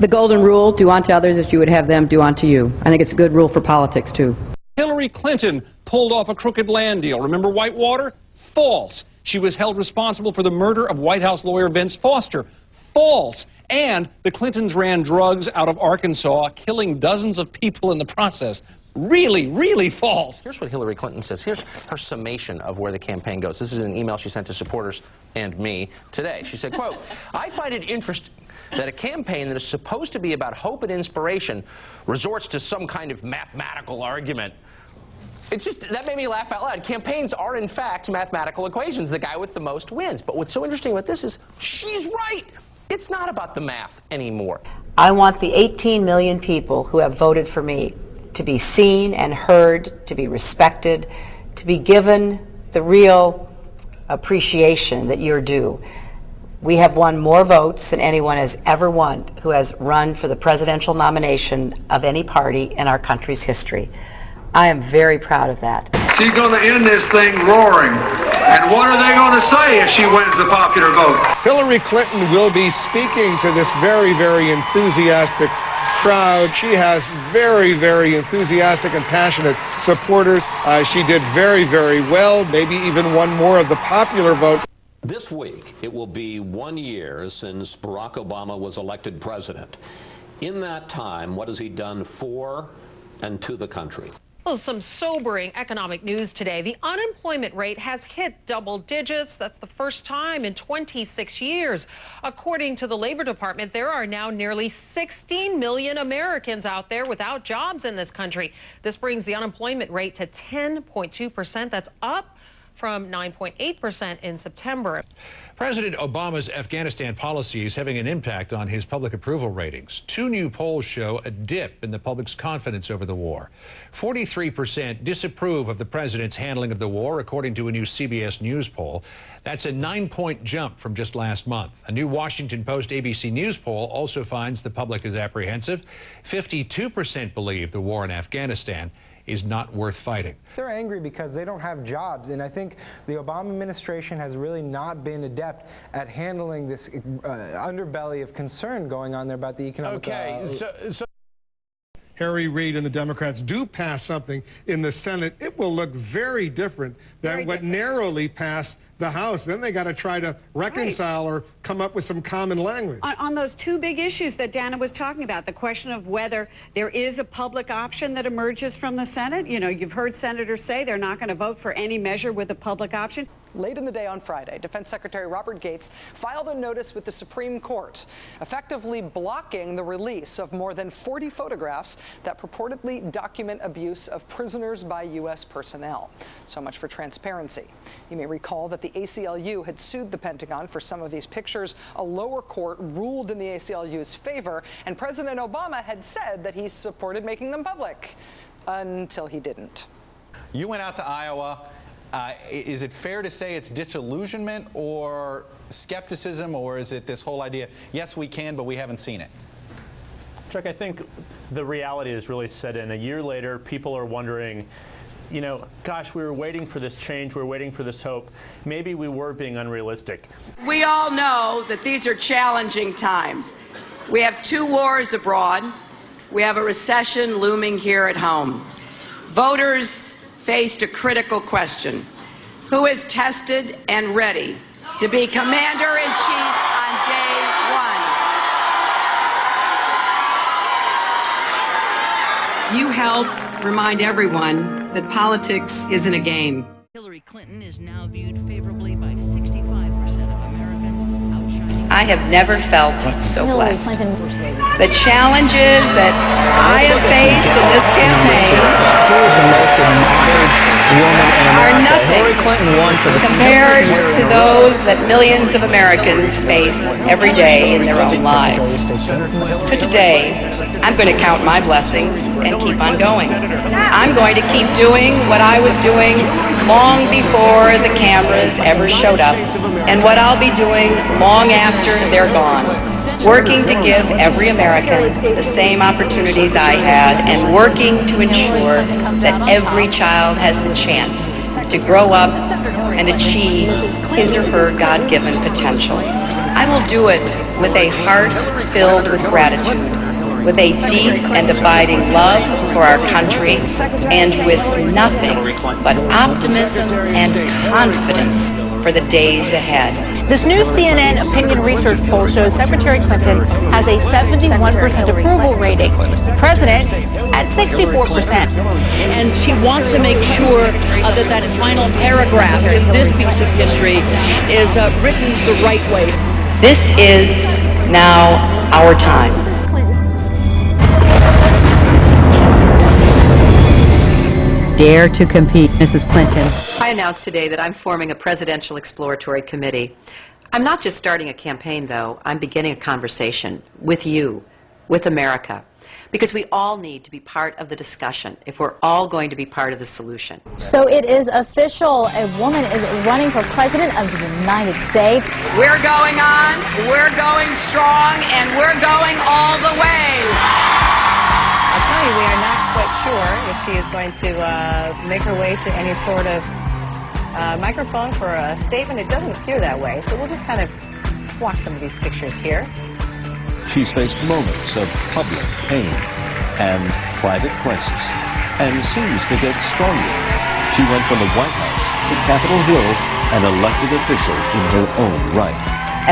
The golden rule, do unto others as you would have them do unto you. I think it's a good rule for politics, too. Hillary Clinton pulled off a crooked land deal. Remember Whitewater? False. She was held responsible for the murder of White House lawyer Vince Foster. False. And the Clintons ran drugs out of Arkansas, killing dozens of people in the process. Really, really false. Here's what Hillary Clinton says. Here's her summation of where the campaign goes. This is an email she sent to supporters and me today. She said, quote, I find it interesting that a campaign that is supposed to be about hope and inspiration resorts to some kind of mathematical argument. It's just, that made me laugh out loud. Campaigns are, in fact, mathematical equations. The guy with the most wins. But what's so interesting about this is she's right. It's not about the math anymore. I want the 18 million people who have voted for me to be seen and heard, to be respected, to be given the real appreciation that you're due. We have won more votes than anyone has ever won who has run for the presidential nomination of any party in our country's history. I am very proud of that. She's going to end this thing roaring. And what are they going to say if she wins the popular vote? Hillary Clinton will be speaking to this very, very enthusiastic crowd. She has very, very enthusiastic and passionate supporters. She did very, very well, maybe even won more of the popular vote. This week, it will be 1 year since Barack Obama was elected president. In that time, what has he done for and to the country? Well, some sobering economic news today. The unemployment rate has hit double digits. That's the first time in 26 years. According to the Labor Department, there are now nearly 16 million Americans out there without jobs in this country. This brings the unemployment rate to 10.2%. That's up from 9.8% in September. President Obama's Afghanistan policy is having an impact on his public approval ratings. Two new polls show a dip in the public's confidence over the war. 43% disapprove of the president's handling of the war, according to a new CBS News poll. That's a 9-point jump from just last month. A new Washington Post ABC News poll also finds the public is apprehensive. 52% believe the war in Afghanistan is not worth fighting. They're angry because they don't have jobs, and I think the Obama administration has really not been adept at handling this underbelly of concern going on there about the economic... Okay, so Harry Reid and the Democrats do pass something in the Senate, it will look very different than what narrowly passed the House. Then they got to try to reconcile or come up with some common language. On those two big issues that Dana was talking about, the question of whether there is a public option that emerges from the Senate. You know, you've heard senators say they're not going to vote for any measure with a public option. Late in the day on Friday, Defense Secretary Robert Gates filed a notice with the Supreme Court, effectively blocking the release of more than 40 photographs that purportedly document abuse of prisoners by U.S. personnel. So much for transparency. You may recall that the ACLU had sued the Pentagon for some of these pictures. A lower court ruled in the ACLU's favor, and President Obama had said that he supported making them public, until he didn't. You went out to Iowa. Is it fair to say it's disillusionment or skepticism, or is it this whole idea, yes, we can, but we haven't seen it? Chuck, I think the reality is really set in. A year later, people are wondering, you know, gosh, we were waiting for this change, we were waiting for this hope. Maybe we were being unrealistic. We all know that these are challenging times. We have two wars abroad. We have a recession looming here at home. Voters faced a critical question: who is tested and ready to be commander-in-chief on day one? You helped remind everyone that politics isn't a game. Hillary Clinton is now viewed favorably by 65% of Americans, outshining. I have never felt so blessed. The challenges that I have faced in this campaign are nothing compared to those that millions of Americans face every day in their own lives. So today, I'm going to count my blessings and keep on going. I'm going to keep doing what I was doing long before the cameras ever showed up, and what I'll be doing long after they're gone. Working to give every American the same opportunities I had, and working to ensure that every child has the chance to grow up and achieve his or her God-given potential. I will do it with a heart filled with gratitude, with a deep and abiding love for our country, and with nothing but optimism and confidence for the days ahead. This new CNN opinion research poll shows Secretary Clinton has a 71% approval rating. The president at 64%. And she wants to make sure that that final paragraph in this piece of history is written the right way. This is now our time. Dare to compete, Mrs. Clinton. I announced today that I'm forming a presidential exploratory committee. I'm not just starting a campaign, though. I'm beginning a conversation with you, with America, because we all need to be part of the discussion if we're all going to be part of the solution. So it is official. A woman is running for president of the United States. We're going on, we're going strong, and we're going all the way. I'll tell you, we are not quite sure if she is going to make her way to any sort of microphone for a statement. It doesn't appear that way, so we'll just kind of watch some of these pictures here. She's faced moments of public pain and private crisis, and seems to get stronger. She went from the White House to Capitol Hill, an elected official in her own right.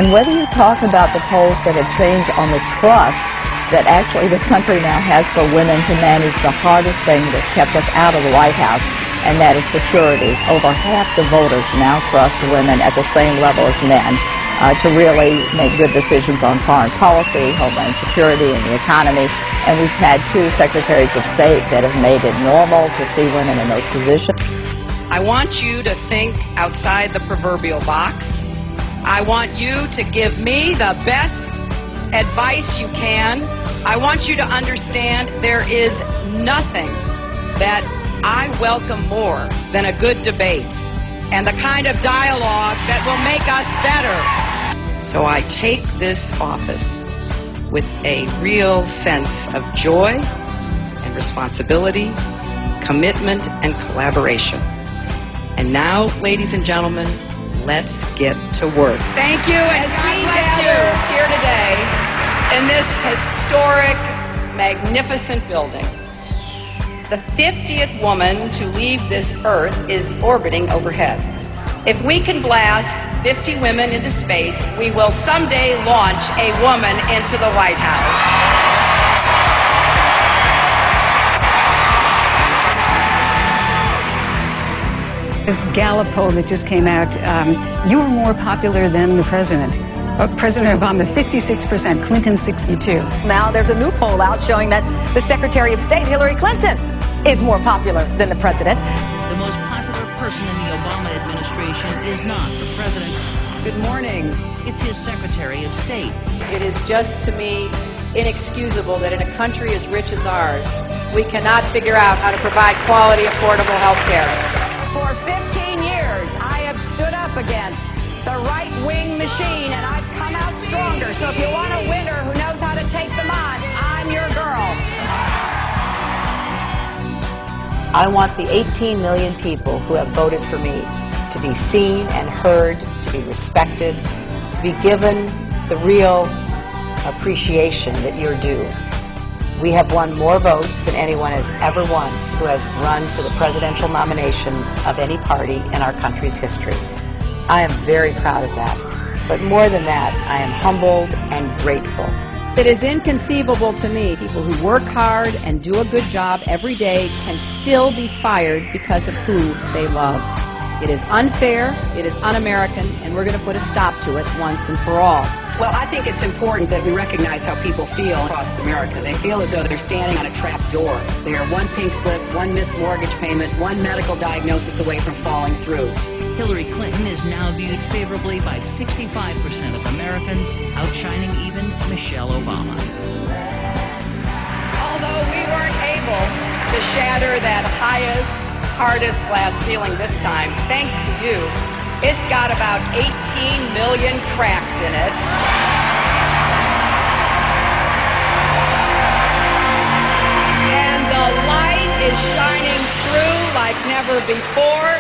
And whether you talk about the polls that have changed on the trust that actually this country now has for women to manage the hardest thing that's kept us out of the White House, and that is security. Over half the voters now trust women at the same level as men to really make good decisions on foreign policy, homeland security, and the economy. And we've had 2 secretaries of state that have made it normal to see women in those positions. I want you to think outside the proverbial box. I want you to give me the best advice you can. I want you to understand there is nothing that I welcome more than a good debate and the kind of dialogue that will make us better. So I take this office with a real sense of joy and responsibility, commitment and collaboration. And now, ladies and gentlemen, let's get to work. Thank you, and God bless you here today in this historic, magnificent building. The 50th woman to leave this earth is orbiting overhead. If we can blast 50 women into space, we will someday launch a woman into the White House. This Gallup poll that just came out, you were more popular than the president. President Obama, 56%, Clinton, 62%. Now there's a new poll out showing that the Secretary of State, Hillary Clinton, is more popular than the president. The most popular person in the Obama administration is not the president. Good morning. It's his Secretary of State. It is just, to me, inexcusable that in a country as rich as ours, we cannot figure out how to provide quality, affordable health care. For 15 years, I have stood up against the right-wing machine, and I've come out stronger. So if you want a winner who knows how to take them on, I'm your girl. I want the 18 million people who have voted for me to be seen and heard, to be respected, to be given the real appreciation that you're due. We have won more votes than anyone has ever won who has run for the presidential nomination of any party in our country's history. I am very proud of that. But more than that, I am humbled and grateful. It is inconceivable to me people who work hard and do a good job every day can still be fired because of who they love. It is unfair, it is un-American, and we're going to put a stop to it once and for all. Well, I think it's important that we recognize how people feel across America. They feel as though they're standing on a trap door. They are one pink slip, one missed mortgage payment, one medical diagnosis away from falling through. Hillary Clinton is now viewed favorably by 65% of Americans, outshining even Michelle Obama. Although we weren't able to shatter that highest, hardest glass ceiling this time, thanks to you, it's got about 18 million cracks in it. And the light is shining through like never before,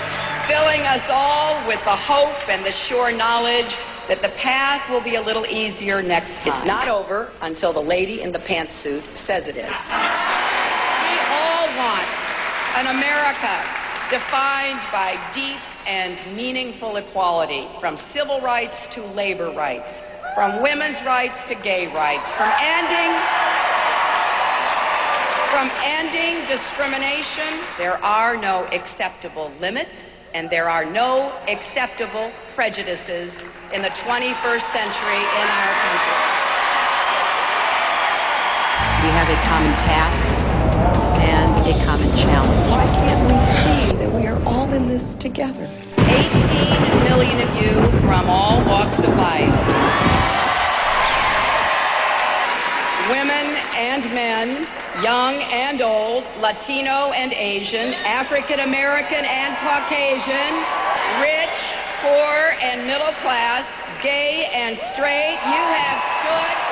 filling us all with the hope and the sure knowledge that the path will be a little easier next time. It's not over until the lady in the pantsuit says it is. We all want an America defined by deep and meaningful equality, from civil rights to labor rights, from women's rights to gay rights, from ending discrimination. There are no acceptable limits, and there are no acceptable prejudices in the 21st century in our country. We have a common task and a common challenge. Why can't we see that we are all in this together? 18 million of you from all walks of life. Women and men, young and old, Latino and Asian, African American and Caucasian, rich, poor and middle class, gay and straight, you have stood